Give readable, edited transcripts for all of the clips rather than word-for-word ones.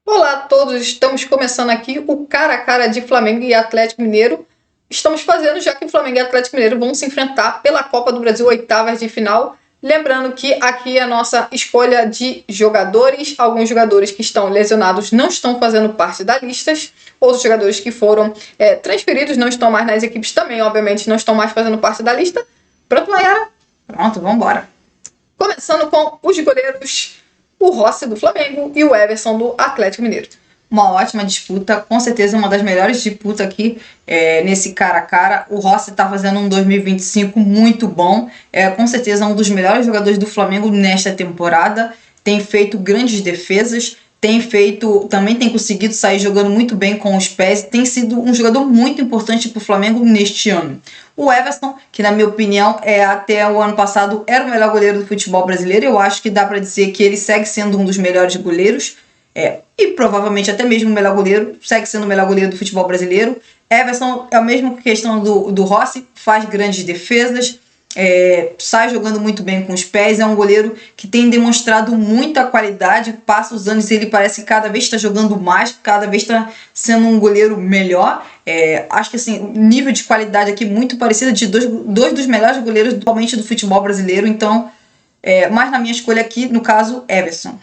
Olá a todos, estamos começando aqui o cara a cara de Flamengo e Atlético Mineiro. Estamos fazendo já que o Flamengo e Atlético Mineiro vão se enfrentar pela Copa do Brasil, oitavas de final. Lembrando que aqui é a nossa escolha de jogadores. Alguns jogadores que estão lesionados não estão fazendo parte da lista. Outros jogadores que foram transferidos não estão mais nas equipes também, obviamente, não estão mais fazendo parte da lista. Pronto, Mayara? Pronto, vamos embora. Começando com os goleiros, o Rossi do Flamengo e o Everson do Atlético Mineiro. Uma ótima disputa, com certeza uma das melhores disputas aqui nesse cara a cara. O Rossi está fazendo um 2025 muito bom, com certeza um dos melhores jogadores do Flamengo nesta temporada. Tem feito grandes defesas, também tem conseguido sair jogando muito bem com os pés, tem sido um jogador muito importante para o Flamengo neste ano. O Everson, que na minha opinião até o ano passado era o melhor goleiro do futebol brasileiro, eu acho que dá para dizer que ele segue sendo um dos melhores goleiros, e provavelmente até mesmo o melhor goleiro, segue sendo o melhor goleiro do futebol brasileiro. Everson é a mesma questão do Rossi, faz grandes defesas, sai jogando muito bem com os pés, é um goleiro que tem demonstrado muita qualidade, passa os anos e ele parece que cada vez está jogando mais, cada vez está sendo um goleiro melhor. Acho que assim, o nível de qualidade aqui muito parecido de dois dos melhores goleiros atualmente do futebol brasileiro, então, mas na minha escolha aqui, no caso, Everson.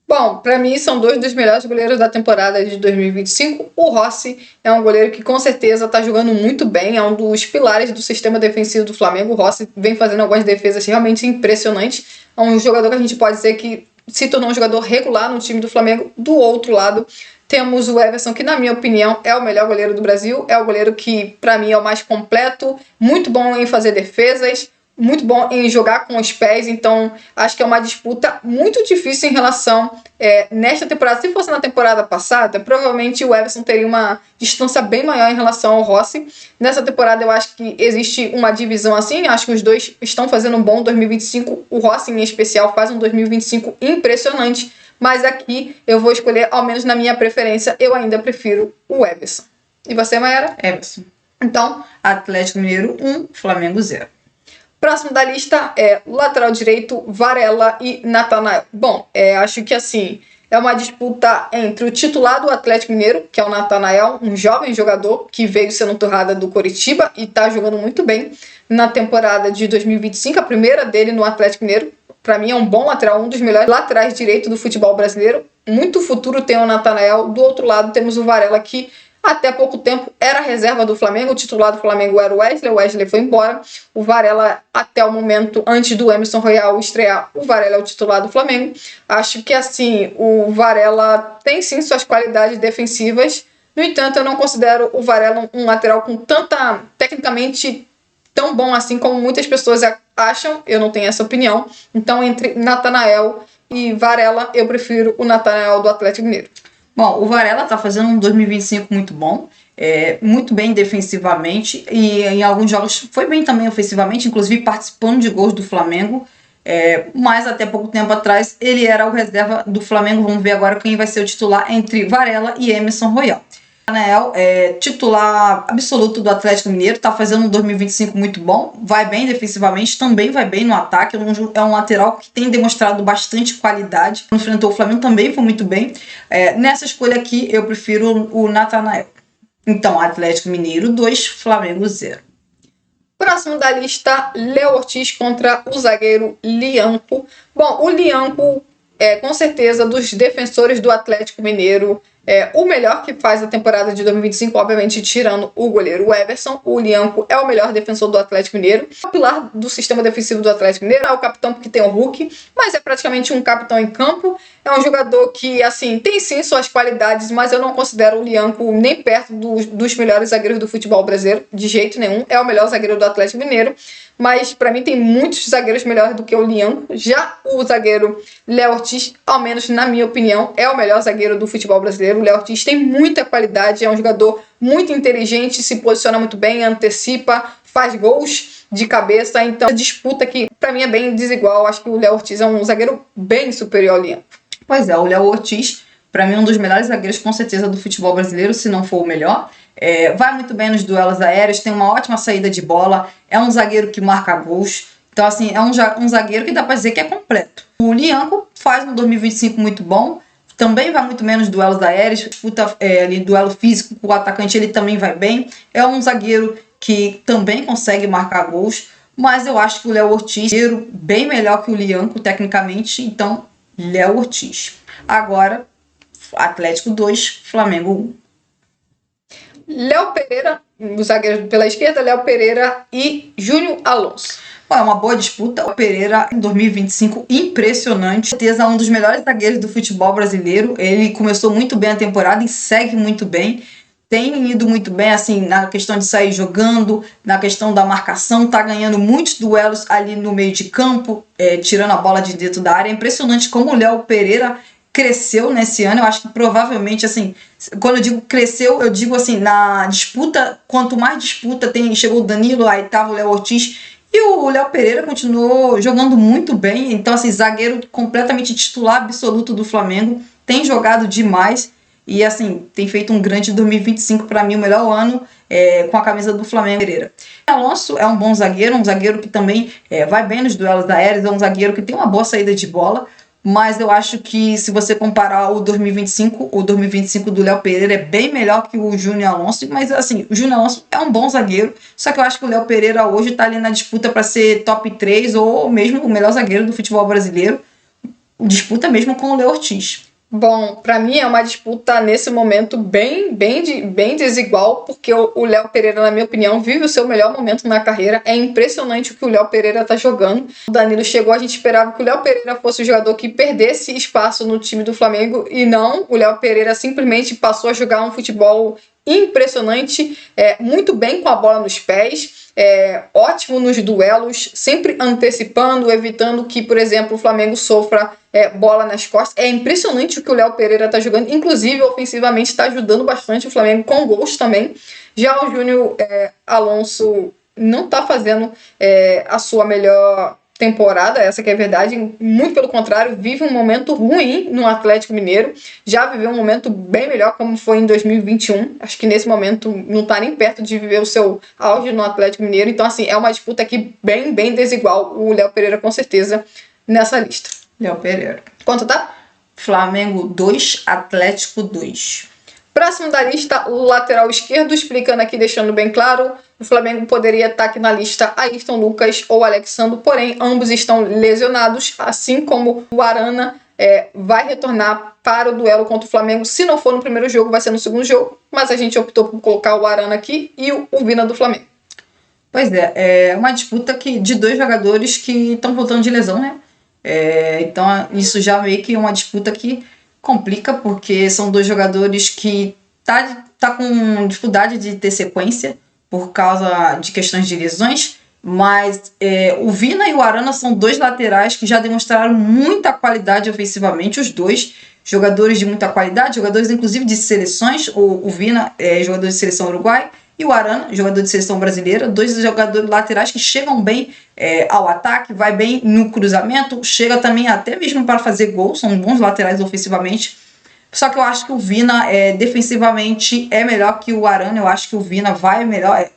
Bom, para mim são dois dos melhores goleiros da temporada de 2025. O Rossi é um goleiro que com certeza está jogando muito bem, é um dos pilares do sistema defensivo do Flamengo. O Rossi vem fazendo algumas defesas realmente impressionantes. É um jogador que a gente pode dizer que se tornou um jogador regular no time do Flamengo. Do outro lado, temos o Everson, que na minha opinião é o melhor goleiro do Brasil. É o goleiro que para mim é o mais completo, muito bom em fazer defesas, muito bom em jogar com os pés, então acho que é uma disputa muito difícil em relação nesta temporada. Se fosse na temporada passada, provavelmente o Everson teria uma distância bem maior em relação ao Rossi. Nessa temporada eu acho que existe uma divisão assim, acho que os dois estão fazendo um bom 2025, o Rossi em especial faz um 2025 impressionante, mas aqui eu vou escolher, ao menos na minha preferência, eu ainda prefiro o Everson. E você, Mayara? Everson. Então, Atlético Mineiro 1, Flamengo 0. Próximo da lista é lateral direito, Varela e Natanael. Bom, acho que assim, é uma disputa entre o titular do Atlético Mineiro, que é o Natanael, um jovem jogador que veio sendo torrada do Coritiba e está jogando muito bem na temporada de 2025, a primeira dele no Atlético Mineiro. Para mim é um bom lateral, um dos melhores laterais direito do futebol brasileiro. Muito futuro tem o Natanael. Do outro lado temos o Varela, que até pouco tempo era reserva do Flamengo, o titular do Flamengo era o Wesley foi embora. O Varela, até o momento, antes do Emerson Royal estrear, o Varela é o titular do Flamengo. Acho que assim, o Varela tem sim suas qualidades defensivas, no entanto eu não considero o Varela um lateral com tanta, tecnicamente, tão bom assim como muitas pessoas acham, eu não tenho essa opinião. Então entre Natanael e Varela, eu prefiro o Natanael do Atlético Mineiro. Bom, o Varela está fazendo um 2025 muito bom, muito bem defensivamente e em alguns jogos foi bem também ofensivamente, inclusive participando de gols do Flamengo, mas até pouco tempo atrás ele era o reserva do Flamengo. Vamos ver agora quem vai ser o titular entre Varela e Emerson Royal. Natanael titular absoluto do Atlético Mineiro, está fazendo um 2025 muito bom, vai bem defensivamente, também vai bem no ataque, é um lateral que tem demonstrado bastante qualidade, enfrentou o Flamengo, também foi muito bem. Nessa escolha aqui eu prefiro o Natanael. Então, Atlético Mineiro 2, Flamengo 0. Próximo da lista, Léo Ortiz contra o zagueiro Lianco. Bom, o Lianco com certeza dos defensores do Atlético Mineiro o melhor que faz a temporada de 2025, obviamente tirando o goleiro Everson. O Lianco é o melhor defensor do Atlético Mineiro, é o pilar do sistema defensivo do Atlético Mineiro, é o capitão porque tem o Hulk, mas é praticamente um capitão em campo. É um jogador que, assim, tem sim suas qualidades, mas eu não considero o Lianco nem perto dos melhores zagueiros do futebol brasileiro, de jeito nenhum. É o melhor zagueiro do Atlético Mineiro, mas para mim tem muitos zagueiros melhores do que o Lianco. Já o zagueiro Léo Ortiz, ao menos na minha opinião, é o melhor zagueiro do futebol brasileiro. O Léo Ortiz tem muita qualidade, é um jogador muito inteligente, se posiciona muito bem, antecipa, faz gols de cabeça. Então, a disputa aqui, para mim, é bem desigual. Acho que o Léo Ortiz é um zagueiro bem superior ao Lianco. Pois é, o Léo Ortiz, para mim, é um dos melhores zagueiros, com certeza, do futebol brasileiro, se não for o melhor. Vai muito bem nos duelos aéreos, tem uma ótima saída de bola, é um zagueiro que marca gols. Então, assim, é um zagueiro que dá para dizer que é completo. O Lianco faz um 2025 muito bom, também vai muito menos duelos aéreos, disputa ali duelo físico com o atacante, ele também vai bem. É um zagueiro que também consegue marcar gols, mas eu acho que o Léo Ortiz é bem melhor que o Lianco tecnicamente, então Léo Ortiz. Agora, Atlético 2, Flamengo 1. Léo Pereira, o zagueiro pela esquerda, Léo Pereira e Júnior Alonso. É uma boa disputa. O Pereira, em 2025, impressionante. Com certeza, um dos melhores zagueiros do futebol brasileiro. Ele começou muito bem a temporada e segue muito bem. Tem ido muito bem, assim, na questão de sair jogando, na questão da marcação. Tá ganhando muitos duelos ali no meio de campo, tirando a bola de dentro da área. É impressionante como o Léo Pereira cresceu nesse ano. Eu acho que provavelmente, assim, quando eu digo cresceu, eu digo assim, na disputa, quanto mais disputa chegou o Danilo, aí tava o Léo Ortiz. E o Léo Pereira continuou jogando muito bem. Então, assim, zagueiro completamente titular absoluto do Flamengo. Tem jogado demais. E, assim, tem feito um grande 2025. Para mim, o melhor ano com a camisa do Flamengo. Pereira. Alonso é um bom zagueiro. Um zagueiro que também vai bem nos duelos aéreos. É um zagueiro que tem uma boa saída de bola. Mas eu acho que se você comparar o 2025 do Léo Pereira é bem melhor que o Júnior Alonso. Mas assim, o Júnior Alonso é um bom zagueiro, só que eu acho que o Léo Pereira hoje está ali na disputa para ser top 3 ou mesmo o melhor zagueiro do futebol brasileiro. Disputa mesmo com o Léo Ortiz. Bom, para mim é uma disputa nesse momento bem desigual, porque o Léo Pereira, na minha opinião, vive o seu melhor momento na carreira. É impressionante o que o Léo Pereira tá jogando. O Danilo chegou, a gente esperava que o Léo Pereira fosse o jogador que perdesse espaço no time do Flamengo, e não, o Léo Pereira simplesmente passou a jogar um futebol impressionante, muito bem com a bola nos pés, ótimo nos duelos, sempre antecipando, evitando que, por exemplo, o Flamengo sofra bola nas costas. É impressionante o que o Léo Pereira está jogando, inclusive ofensivamente está ajudando bastante o Flamengo com gols também. Já o Júnior Alonso não está fazendo a sua melhor temporada, essa que é a verdade, muito pelo contrário, vive um momento ruim no Atlético Mineiro, já viveu um momento bem melhor como foi em 2021, acho que nesse momento não está nem perto de viver o seu auge no Atlético Mineiro, então assim, é uma disputa aqui bem desigual, o Léo Pereira com certeza nessa lista. Léo Pereira. Quanto tá? Flamengo 2, Atlético 2. Próximo da lista, lateral esquerdo, explicando aqui, deixando bem claro, o Flamengo poderia estar aqui na lista Ayrton Lucas ou Alexandro, porém ambos estão lesionados, assim como o Arana vai retornar para o duelo contra o Flamengo. Se não for no primeiro jogo, vai ser no segundo jogo, mas a gente optou por colocar o Arana aqui e o Vina do Flamengo. Pois é uma disputa de dois jogadores que estão voltando de lesão, né? Então isso já meio que é uma disputa que complica, porque são dois jogadores que tá com dificuldade de ter sequência por causa de questões de lesões, mas o Vina e o Arana são dois laterais que já demonstraram muita qualidade ofensivamente, os dois jogadores de muita qualidade, jogadores inclusive de seleções. O Vina é jogador de seleção uruguai e o Arana, jogador de seleção brasileira, dois jogadores laterais que chegam bem ao ataque, vai bem no cruzamento, chega também até mesmo para fazer gol, são bons laterais ofensivamente. Só que eu acho que o Vina defensivamente é melhor que o Arana, eu acho que o Vina vai melhor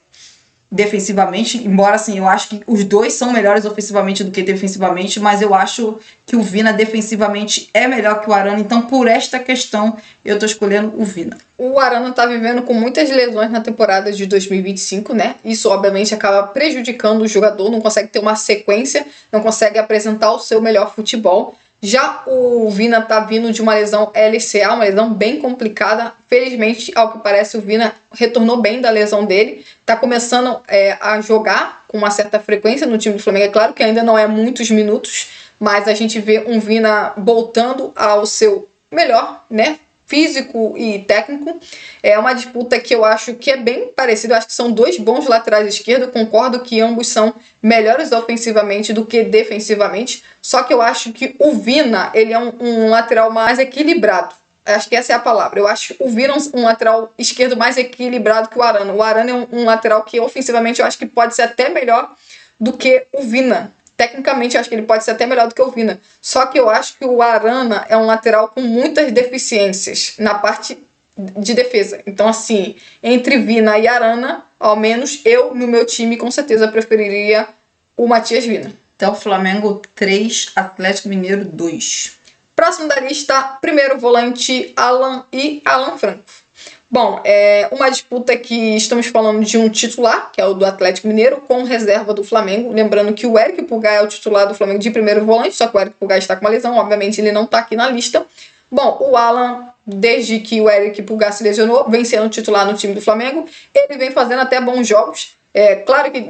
defensivamente, embora assim, eu acho que os dois são melhores ofensivamente do que defensivamente, mas eu acho que o Vina defensivamente é melhor que o Arana, então por esta questão eu tô escolhendo o Vina. O Arana tá vivendo com muitas lesões na temporada de 2025, né? Isso obviamente acaba prejudicando o jogador, não consegue ter uma sequência, não consegue apresentar o seu melhor futebol. Já o Vina tá vindo de uma lesão LCA, uma lesão bem complicada. Felizmente, ao que parece, o Vina retornou bem da lesão dele. Tá começando a jogar com uma certa frequência no time do Flamengo. É claro que ainda não é muitos minutos, mas a gente vê um Vina voltando ao seu melhor, né? Físico e técnico. É uma disputa que eu acho que é bem parecida. Eu acho que são dois bons laterais esquerdos. Concordo que ambos são melhores ofensivamente do que defensivamente. Só que eu acho que o Vina, ele é um lateral mais equilibrado. Acho que essa é a palavra. Eu acho o Vina um lateral esquerdo mais equilibrado que o Arana. O Arana é um lateral que ofensivamente eu acho que pode ser até melhor do que o Vina. Tecnicamente, eu acho que ele pode ser até melhor do que o Vina. Só que eu acho que o Arana é um lateral com muitas deficiências na parte de defesa. Então, assim, entre Vina e Arana, ao menos eu, no meu time, com certeza preferiria o Matias Vina. Então, Flamengo 3, Atlético Mineiro 2. Próximo da lista, primeiro volante Alan e Alan Franco. Bom, uma disputa que estamos falando de um titular, que é o do Atlético Mineiro, com reserva do Flamengo. Lembrando que o Éric Pulgar é o titular do Flamengo de primeiro volante, só que o Éric Pulgar está com uma lesão, obviamente ele não está aqui na lista. Bom, o Alan, desde que o Éric Pulgar se lesionou, vem sendo titular no time do Flamengo. Ele vem fazendo até bons jogos. Claro que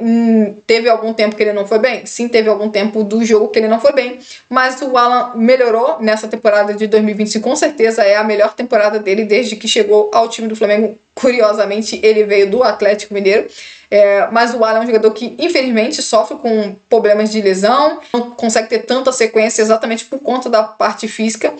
teve algum tempo que ele não foi bem. Sim, teve algum tempo do jogo que ele não foi bem. Mas o Alan melhorou nessa temporada de 2025. Com certeza é a melhor temporada dele desde que chegou ao time do Flamengo. Curiosamente, ele veio do Atlético Mineiro. Mas o Alan é um jogador que, infelizmente, sofre com problemas de lesão. Não consegue ter tanta sequência exatamente por conta da parte física.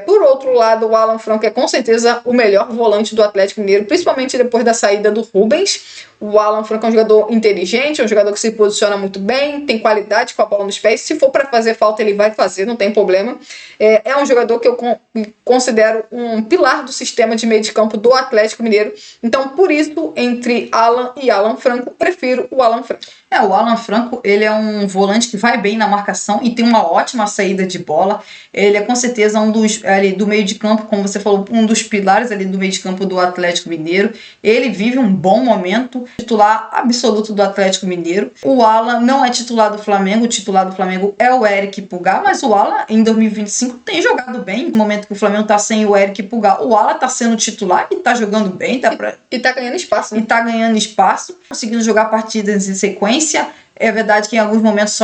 Por outro lado, o Alan Franco é com certeza o melhor volante do Atlético Mineiro, principalmente depois da saída do Rubens. O Alan Franco é um jogador inteligente, é um jogador que se posiciona muito bem, tem qualidade com a bola nos pés. Se for para fazer falta, ele vai fazer, não tem problema. É um jogador que eu considero um pilar do sistema de meio de campo do Atlético Mineiro. Então, por isso, entre Alan e Alan Franco, prefiro o Alan Franco. O Alan Franco, ele é um volante que vai bem na marcação e tem uma ótima saída de bola. Ele é com certeza um dos, ali, do meio de campo, como você falou, um dos pilares ali do meio de campo do Atlético Mineiro. Ele vive um bom momento, titular absoluto do Atlético Mineiro. O Alan não é titular do Flamengo, o titular do Flamengo é o Éric Pulgar, mas o Alan em 2025 tem jogado bem. No momento que o Flamengo tá sem o Éric Pulgar, o Alan tá sendo titular e tá jogando bem. E tá ganhando espaço. Né? E tá ganhando espaço, conseguindo jogar partidas em sequência. É verdade que em alguns momentos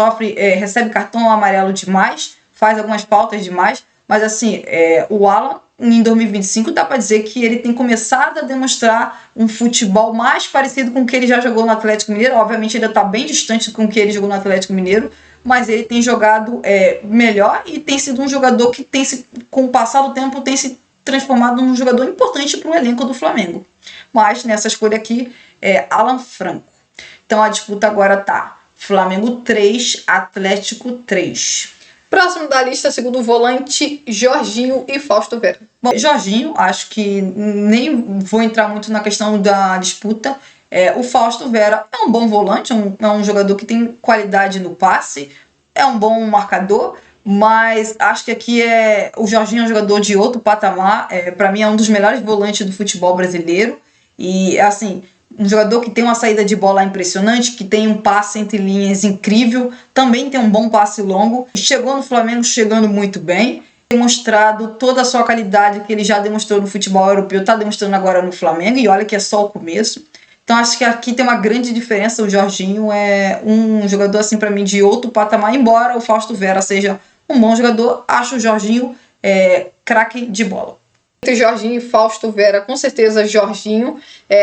recebe cartão amarelo demais, faz algumas faltas demais, mas assim, o Alan em 2025 dá para dizer que ele tem começado a demonstrar um futebol mais parecido com o que ele já jogou no Atlético Mineiro. Obviamente ele está bem distante com o que ele jogou no Atlético Mineiro, mas ele tem jogado melhor e tem sido um jogador que com o passar do tempo tem se transformado num jogador importante para o elenco do Flamengo. Mas nessa escolha aqui é Alan Franco. Então a disputa agora tá Flamengo 3, Atlético 3. Próximo da lista, segundo volante, Jorginho e Fausto Vera. Bom, Jorginho, acho que nem vou entrar muito na questão da disputa. O Fausto Vera é um bom volante, é um jogador que tem qualidade no passe, é um bom marcador, mas acho que aqui o Jorginho é um jogador de outro patamar. Para mim é um dos melhores volantes do futebol brasileiro. E assim, um jogador que tem uma saída de bola impressionante, que tem um passe entre linhas incrível, também tem um bom passe longo. Chegou no Flamengo chegando muito bem, demonstrado toda a sua qualidade que ele já demonstrou no futebol europeu, está demonstrando agora no Flamengo, e olha que é só o começo. Então acho que aqui tem uma grande diferença. O Jorginho é um jogador assim para mim de outro patamar, embora o Fausto Vera seja um bom jogador, acho o Jorginho craque de bola. Entre Jorginho e Fausto Vera, com certeza Jorginho.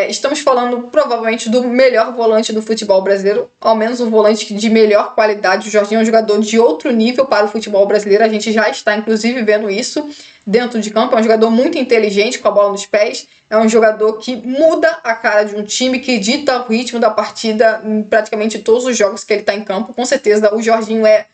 Estamos falando provavelmente do melhor volante do futebol brasileiro, ao menos um volante de melhor qualidade. O Jorginho é um jogador de outro nível para o futebol brasileiro, a gente já está inclusive vendo isso dentro de campo. É um jogador muito inteligente com a bola nos pés, é um jogador que muda a cara de um time, que dita o ritmo da partida em praticamente todos os jogos que ele está em campo. Com certeza o Jorginho é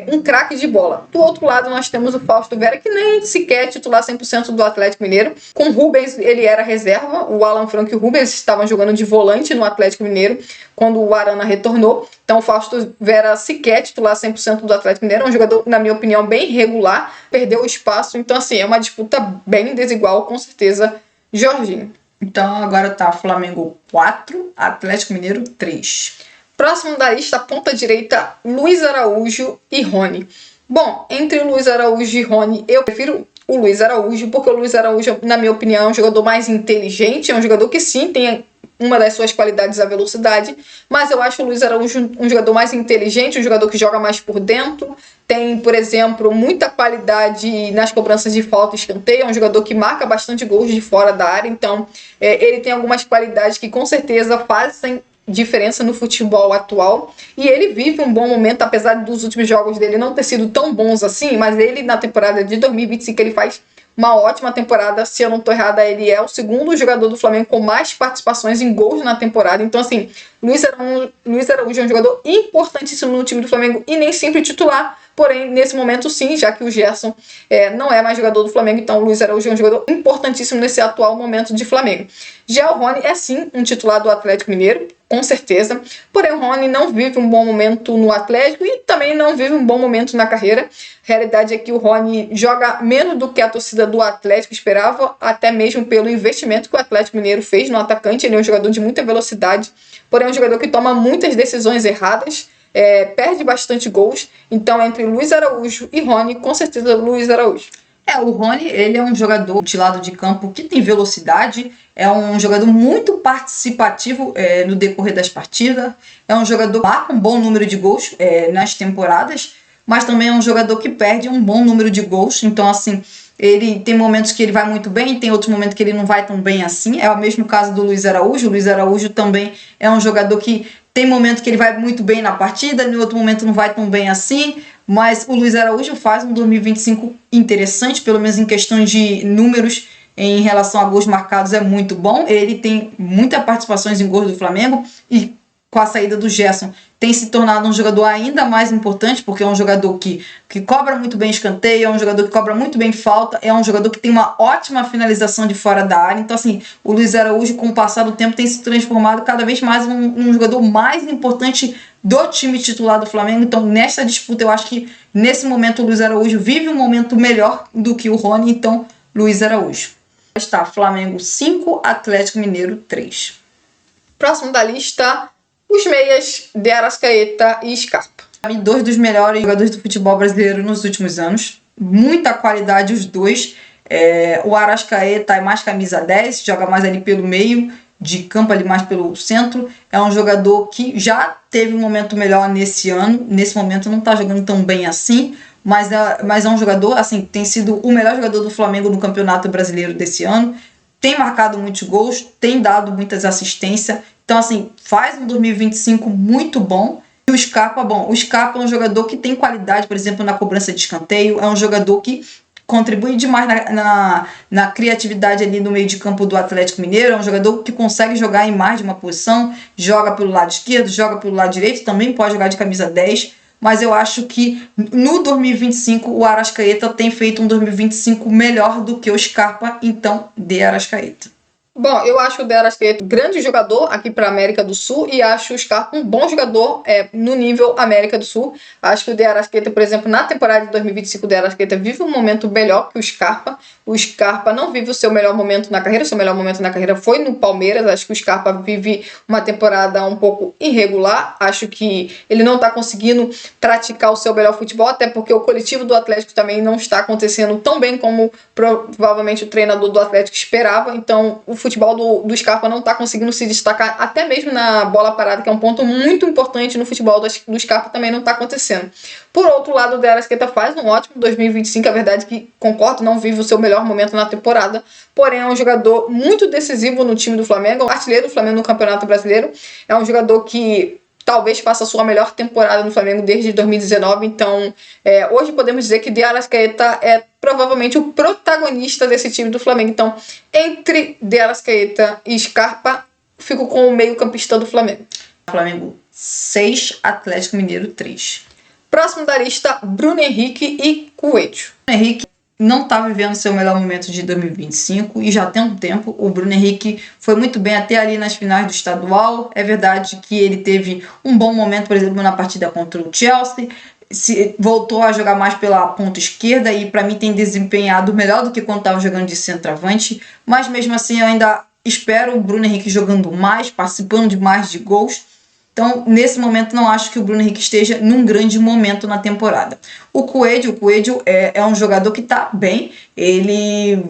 um craque de bola. Do outro lado, nós temos o Fausto Vera, que nem sequer é titular 100% do Atlético Mineiro. Com o Rubens, ele era reserva. O Alan Franco e o Rubens estavam jogando de volante no Atlético Mineiro quando o Arana retornou. Então, o Fausto Vera sequer é titular 100% do Atlético Mineiro. É um jogador, na minha opinião, bem irregular. Perdeu o espaço. Então, assim, é uma disputa bem desigual, com certeza, Jorginho. Então, agora tá Flamengo 4, Atlético Mineiro 3. Próximo da lista, ponta direita, Luiz Araújo e Rony. Bom, entre o Luiz Araújo e Rony, eu prefiro o Luiz Araújo, porque o Luiz Araújo, na minha opinião, é um jogador mais inteligente, é um jogador que sim tem uma das suas qualidades a velocidade, mas eu acho o Luiz Araújo um jogador mais inteligente, um jogador que joga mais por dentro, tem, por exemplo, muita qualidade nas cobranças de falta e escanteio, é um jogador que marca bastante gols de fora da área, então ele tem algumas qualidades que com certeza fazem diferença no futebol atual, e ele vive um bom momento, apesar dos últimos jogos dele não ter sido tão bons assim, mas ele na temporada de 2025 ele faz uma ótima temporada. Se eu não estou errada, ele é o segundo jogador do Flamengo com mais participações em gols na temporada. Então assim, Luiz Araújo é um jogador importantíssimo no time do Flamengo e nem sempre titular, porém, nesse momento sim, já que o Gerson não é mais jogador do Flamengo, então o Luiz Araújo é um jogador importantíssimo nesse atual momento de Flamengo. Já o Rony é sim um titular do Atlético Mineiro, com certeza, porém o Rony não vive um bom momento no Atlético e também não vive um bom momento na carreira. A realidade é que o Rony joga menos do que a torcida do Atlético esperava, até mesmo pelo investimento que o Atlético Mineiro fez no atacante. Ele é um jogador de muita velocidade, porém é um jogador que toma muitas decisões erradas, perde bastante gols. Então, entre Luiz Araújo e Rony, com certeza Luiz Araújo. O Rony, ele é um jogador de lado de campo que tem velocidade, é um jogador muito participativo no decorrer das partidas, é um jogador que marca um bom número de gols nas temporadas, mas também é um jogador que perde um bom número de gols. Então, assim, ele tem momentos que ele vai muito bem, tem outros momentos que ele não vai tão bem assim. É o mesmo caso do Luiz Araújo. O Luiz Araújo também é um jogador que tem momentos que ele vai muito bem na partida, no outro momento não vai tão bem assim. Mas o Luiz Araújo faz um 2025 interessante, pelo menos em questões de números em relação a gols marcados, é muito bom. Ele tem muitas participações em gols do Flamengo e com a saída do Gerson tem se tornado um jogador ainda mais importante, porque é um jogador que cobra muito bem escanteio, é um jogador que cobra muito bem falta, é um jogador que tem uma ótima finalização de fora da área. Então, assim, o Luiz Araújo, com o passar do tempo, tem se transformado cada vez mais um jogador mais importante do time titular do Flamengo. Então, nessa disputa, eu acho que nesse momento o Luiz Araújo vive um momento melhor do que o Rony. Então, Luiz Araújo. Está Flamengo 5, Atlético Mineiro 3. Próximo da lista, os meias de Arrascaeta e Scarpa. Dois dos melhores jogadores do futebol brasileiro nos últimos anos. Muita qualidade os dois. O Arrascaeta é mais camisa 10, joga mais ali pelo meio de campo, ali mais pelo centro. É um jogador que já teve um momento melhor nesse ano. Nesse momento não está jogando tão bem assim, mas é um jogador, assim, tem sido o melhor jogador do Flamengo no Campeonato Brasileiro desse ano. Tem marcado muitos gols, tem dado muitas assistências. Então, assim, faz um 2025 muito bom. E o Scarpa é um jogador que tem qualidade, por exemplo, na cobrança de escanteio. É um jogador que contribui demais na criatividade ali no meio de campo do Atlético Mineiro. É um jogador que consegue jogar em mais de uma posição. Joga pelo lado esquerdo, joga pelo lado direito. Também pode jogar de camisa 10. Mas eu acho que no 2025 o Arrascaeta tem feito um 2025 melhor do que o Scarpa. Então, de Arrascaeta. Bom, eu acho o De Arrascaeta um grande jogador aqui para a América do Sul e acho o Scarpa um bom jogador no nível América do Sul. Acho que o De Arrascaeta, por exemplo, na temporada de 2025, o De Arrascaeta vive um momento melhor que o Scarpa. O Scarpa não vive o seu melhor momento na carreira. O seu melhor momento na carreira foi no Palmeiras. Acho que o Scarpa vive uma temporada um pouco irregular. Acho que ele não está conseguindo praticar o seu melhor futebol, até porque o coletivo do Atlético também não está acontecendo tão bem como provavelmente o treinador do Atlético esperava. Então, o futebol do Scarpa não está conseguindo se destacar, até mesmo na bola parada, que é um ponto muito importante no futebol do Scarpa, também não está acontecendo. Por outro lado, o De Arrascaeta faz um ótimo 2025, a verdade é que, concordo, não vive o seu melhor momento na temporada, porém é um jogador muito decisivo no time do Flamengo, artilheiro do Flamengo no Campeonato Brasileiro, é um jogador que talvez faça a sua melhor temporada no Flamengo desde 2019, então hoje podemos dizer que De Arrascaeta é provavelmente o protagonista desse time do Flamengo. Então, entre De Arrascaeta e Scarpa, fico com o meio-campista do Flamengo. Flamengo 6, Atlético Mineiro 3. Próximo da lista, Bruno Henrique e Coelho. Bruno Henrique não está vivendo seu melhor momento de 2025 e já tem um tempo. O Bruno Henrique foi muito bem até ali nas finais do estadual. É verdade que ele teve um bom momento, por exemplo, na partida contra o Chelsea. Voltou a jogar mais pela ponta esquerda e para mim tem desempenhado melhor do que quando estava jogando de centroavante, mas mesmo assim eu ainda espero o Bruno Henrique jogando mais, participando de mais de gols. Então, nesse momento, não acho que o Bruno Henrique esteja num grande momento na temporada. O Coelho é um jogador que está bem, ele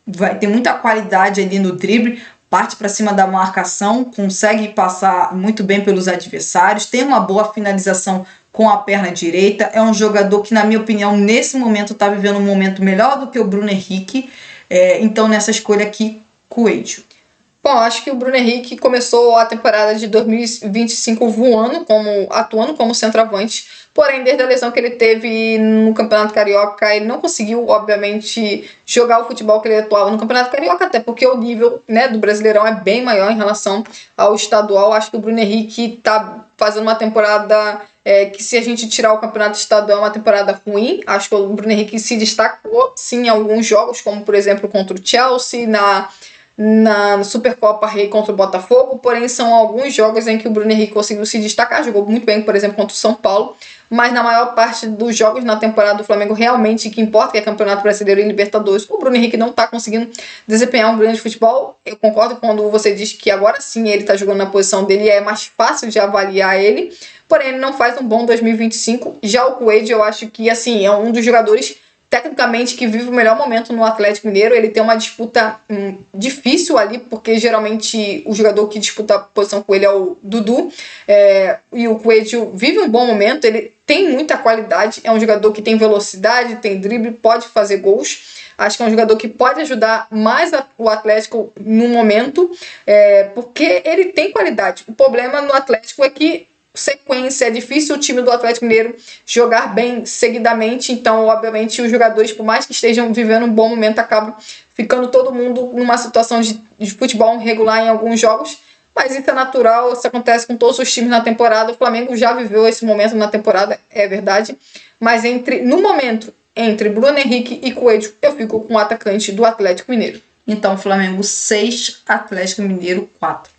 vai ter muita qualidade ali no drible, parte para cima da marcação, consegue passar muito bem pelos adversários, tem uma boa finalização com a perna direita, é um jogador que, na minha opinião, nesse momento está vivendo um momento melhor do que o Bruno Henrique, então nessa escolha aqui, Coelho. Bom, acho que o Bruno Henrique começou a temporada de 2025 atuando como centroavante, porém, desde a lesão que ele teve no Campeonato Carioca, ele não conseguiu, obviamente, jogar o futebol que ele atuava no Campeonato Carioca, até porque o nível, do Brasileirão é bem maior em relação ao estadual. Acho que o Bruno Henrique está fazendo uma temporada que se a gente tirar o campeonato estadual é uma temporada ruim. Acho que o Bruno Henrique se destacou sim em alguns jogos, como por exemplo contra o Chelsea, na Supercopa Rei contra o Botafogo, porém são alguns jogos em que o Bruno Henrique conseguiu se destacar, jogou muito bem, por exemplo, contra o São Paulo, mas na maior parte dos jogos na temporada do Flamengo realmente que importa, que é Campeonato Brasileiro e Libertadores, o Bruno Henrique não está conseguindo desempenhar um grande futebol. Eu concordo quando você diz que agora sim ele está jogando na posição dele e é mais fácil de avaliar ele, porém ele não faz um bom 2025. Já o Coelho, eu acho que assim, é um dos jogadores tecnicamente que vive o melhor momento no Atlético Mineiro. Ele tem uma disputa difícil ali, porque geralmente o jogador que disputa a posição com ele é o Dudu, e o Coelho vive um bom momento, ele tem muita qualidade, é um jogador que tem velocidade, tem drible, pode fazer gols. Acho que é um jogador que pode ajudar mais o Atlético no momento, porque ele tem qualidade. O problema no Atlético é que sequência, é difícil o time do Atlético Mineiro jogar bem seguidamente, então obviamente os jogadores, por mais que estejam vivendo um bom momento, acabam ficando todo mundo numa situação de futebol irregular em alguns jogos, mas isso é natural, isso acontece com todos os times na temporada. O Flamengo já viveu esse momento na temporada, é verdade, mas no momento entre Bruno Henrique e Coelho, eu fico com o atacante do Atlético Mineiro. Então, Flamengo 6, Atlético Mineiro 4.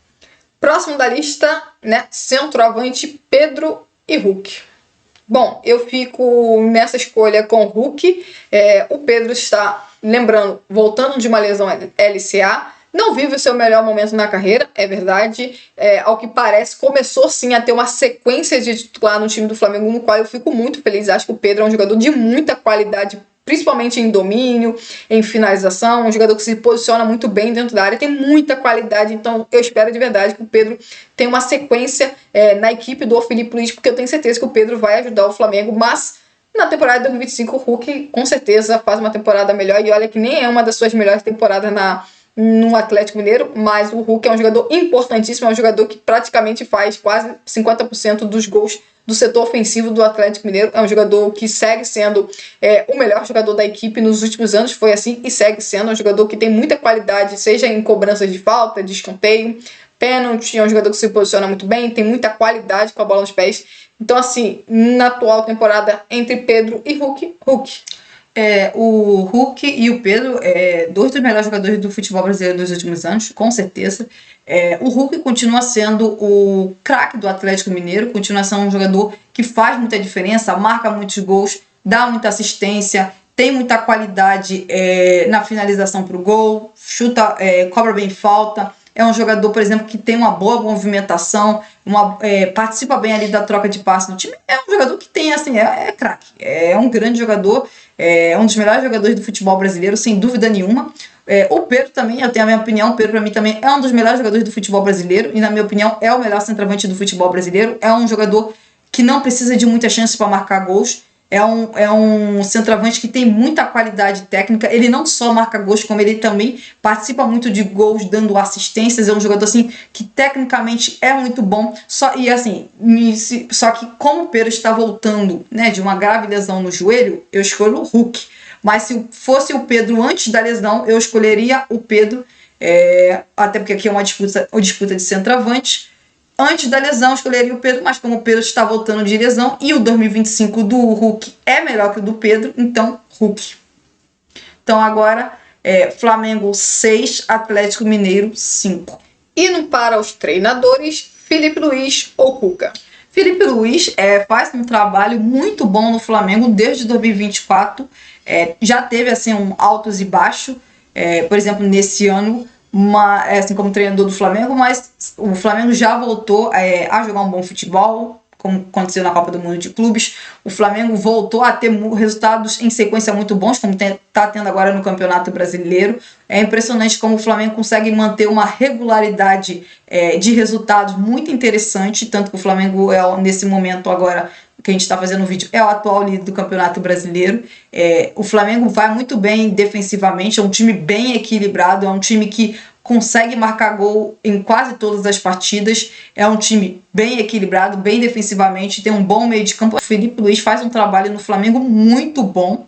Próximo da lista, centroavante Pedro e Hulk. Bom, eu fico nessa escolha com o Hulk. O Pedro está, lembrando, voltando de uma lesão LCA, não vive o seu melhor momento na carreira, é verdade. Ao que parece, começou sim a ter uma sequência de titular no time do Flamengo, no qual eu fico muito feliz. Acho que o Pedro é um jogador de muita qualidade, principalmente em domínio, em finalização, um jogador que se posiciona muito bem dentro da área, tem muita qualidade, então eu espero de verdade que o Pedro tenha uma sequência na equipe do Felipe Luiz, porque eu tenho certeza que o Pedro vai ajudar o Flamengo, mas na temporada de 2025 o Hulk com certeza faz uma temporada melhor, e olha que nem é uma das suas melhores temporadas no Atlético Mineiro, mas o Hulk é um jogador importantíssimo, é um jogador que praticamente faz quase 50% dos gols do setor ofensivo do Atlético Mineiro. É um jogador que segue sendo o melhor jogador da equipe nos últimos anos, foi assim e segue sendo. É um jogador que tem muita qualidade, seja em cobranças de falta, de escanteio, pênalti. É um jogador que se posiciona muito bem, tem muita qualidade com a bola nos pés. Então, assim, na atual temporada, entre Pedro e Hulk. O Hulk e o Pedro, dois dos melhores jogadores do futebol brasileiro dos últimos anos, com certeza. O Hulk continua sendo o craque do Atlético Mineiro, continua sendo um jogador que faz muita diferença, marca muitos gols, dá muita assistência, tem muita qualidade na finalização para o gol, chuta, cobra bem falta. É um jogador, por exemplo, que tem uma boa movimentação, participa bem ali da troca de passe do time. É um jogador que tem, assim, é craque. É um grande jogador, é um dos melhores jogadores do futebol brasileiro, sem dúvida nenhuma. O Pedro também, eu tenho a minha opinião, o Pedro para mim também é um dos melhores jogadores do futebol brasileiro e na minha opinião é o melhor centroavante do futebol brasileiro. É um jogador que não precisa de muita chance para marcar gols. É um centroavante que tem muita qualidade técnica. Ele não só marca gols, como ele também participa muito de gols, dando assistências. É um jogador assim que tecnicamente é muito bom. Só que como o Pedro está voltando, de uma grave lesão no joelho, eu escolho o Hulk. Mas se fosse o Pedro antes da lesão, eu escolheria o Pedro, até porque aqui é uma disputa de centroavante. Antes da lesão, eu escolheria o Pedro, mas como o Pedro está voltando de lesão e o 2025 do Hulk é melhor que o do Pedro, então Hulk. Então agora, Flamengo 6, Atlético Mineiro 5. Indo para os treinadores, Felipe Luiz ou Cuca? Felipe Luiz faz um trabalho muito bom no Flamengo desde 2024. Já teve assim altos e baixos, por exemplo, nesse ano, assim como treinador do Flamengo, mas o Flamengo já voltou a jogar um bom futebol, como aconteceu na Copa do Mundo de Clubes. O Flamengo voltou a ter resultados em sequência muito bons, como está tendo agora no Campeonato Brasileiro. É impressionante como o Flamengo consegue manter uma regularidade de resultados muito interessante, tanto que o Flamengo nesse momento agora que a gente está fazendo o vídeo, é o atual líder do Campeonato Brasileiro. O Flamengo vai muito bem defensivamente, é um time bem equilibrado, é um time que consegue marcar gol em quase todas as partidas, é um time bem equilibrado, bem defensivamente, tem um bom meio de campo. O Felipe Luiz faz um trabalho no Flamengo muito bom.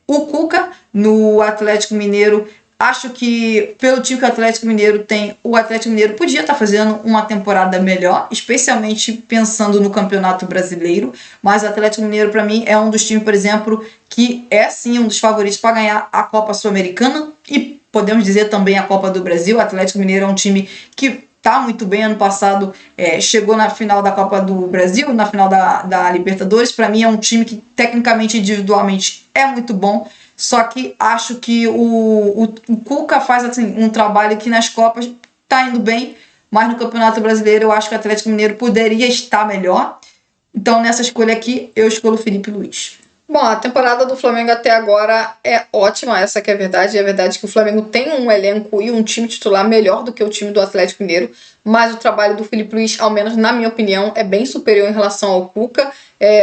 O Cuca, no Atlético Mineiro, Acho que pelo time que o Atlético Mineiro tem, o Atlético Mineiro podia estar fazendo uma temporada melhor, especialmente pensando no Campeonato Brasileiro. Mas o Atlético Mineiro, para mim, é um dos times, por exemplo, que é sim um dos favoritos para ganhar a Copa Sul-Americana e podemos dizer também a Copa do Brasil. O Atlético Mineiro é um time que tá muito bem. Ano passado chegou na final da Copa do Brasil, na final da Libertadores. Para mim é um time que tecnicamente, individualmente é muito bom, só que acho que o Cuca faz assim, um trabalho que nas Copas tá indo bem, mas no Campeonato Brasileiro eu acho que o Atlético Mineiro poderia estar melhor. Então nessa escolha aqui eu escolho o Felipe Luiz. Bom, a temporada do Flamengo até agora é ótima, essa que é a verdade. É verdade que o Flamengo tem um elenco e um time titular melhor do que o time do Atlético Mineiro, mas o trabalho do Felipe Luiz, ao menos na minha opinião, é bem superior em relação ao Cuca.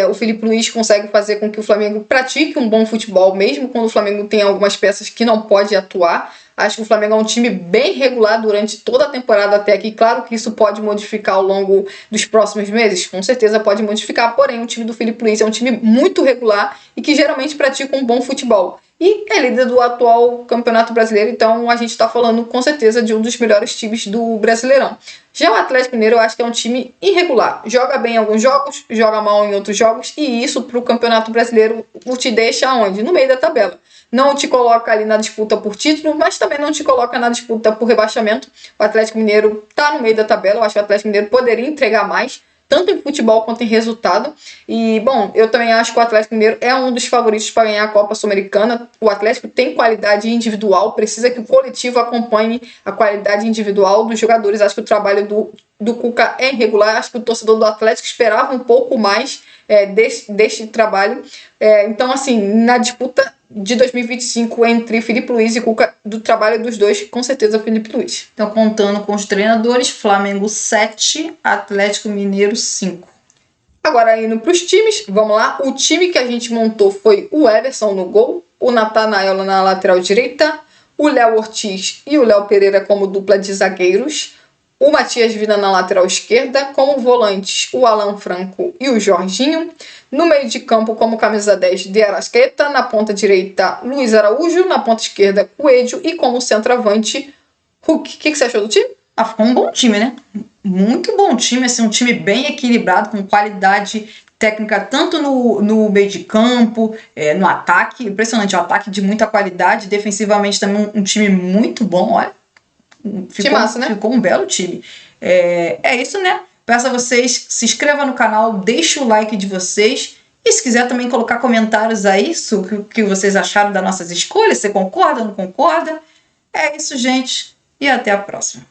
O Felipe Luiz consegue fazer com que o Flamengo pratique um bom futebol, mesmo quando o Flamengo tem algumas peças que não pode atuar. Acho que o Flamengo é um time bem regular durante toda a temporada até aqui. Claro que isso pode modificar ao longo dos próximos meses, com certeza pode modificar, porém o time do Felipe Luiz é um time muito regular e que geralmente pratica um bom futebol. E é líder do atual Campeonato Brasileiro, então a gente está falando com certeza de um dos melhores times do Brasileirão. Já o Atlético Mineiro eu acho que é um time irregular. Joga bem em alguns jogos, joga mal em outros jogos, e isso para o Campeonato Brasileiro o te deixa onde? No meio da tabela. Não te coloca ali na disputa por título, mas também não te coloca na disputa por rebaixamento. O Atlético Mineiro está no meio da tabela, eu acho que o Atlético Mineiro poderia entregar mais, tanto em futebol quanto em resultado. E, bom, eu também acho que o Atlético Mineiro é um dos favoritos para ganhar a Copa Sul-Americana. O Atlético tem qualidade individual, precisa que o coletivo acompanhe a qualidade individual dos jogadores. Acho que o trabalho do Cuca é irregular, acho que o torcedor do Atlético esperava um pouco mais deste trabalho. Então, assim, na disputa de 2025 entre Felipe Luiz e Cuca, do trabalho dos dois, com certeza Felipe Luiz. Então, contando com os treinadores, Flamengo 7, Atlético Mineiro 5. Agora, indo para os times, vamos lá. O time que a gente montou foi o Everson no gol, o Nathanael na lateral direita, o Léo Ortiz e o Léo Pereira como dupla de zagueiros, o Matias Vina na lateral esquerda, como volantes o Alan Franco e o Jorginho, no meio de campo como camisa 10 de Arrascaeta, na ponta direita Luiz Araújo, na ponta esquerda Coelho e como centroavante Hulk. O que você achou do time? Ficou um bom time, né? Muito bom time, assim, um time bem equilibrado, com qualidade técnica tanto no meio de campo, no ataque, impressionante, um ataque de muita qualidade, defensivamente também um time muito bom, olha. Ficou um belo time. É isso, né? Peço a vocês, se inscrevam no canal, deixe o like de vocês. E se quiser também colocar comentários aí sobre o que vocês acharam das nossas escolhas, você concorda, não concorda? É isso, gente. E até a próxima.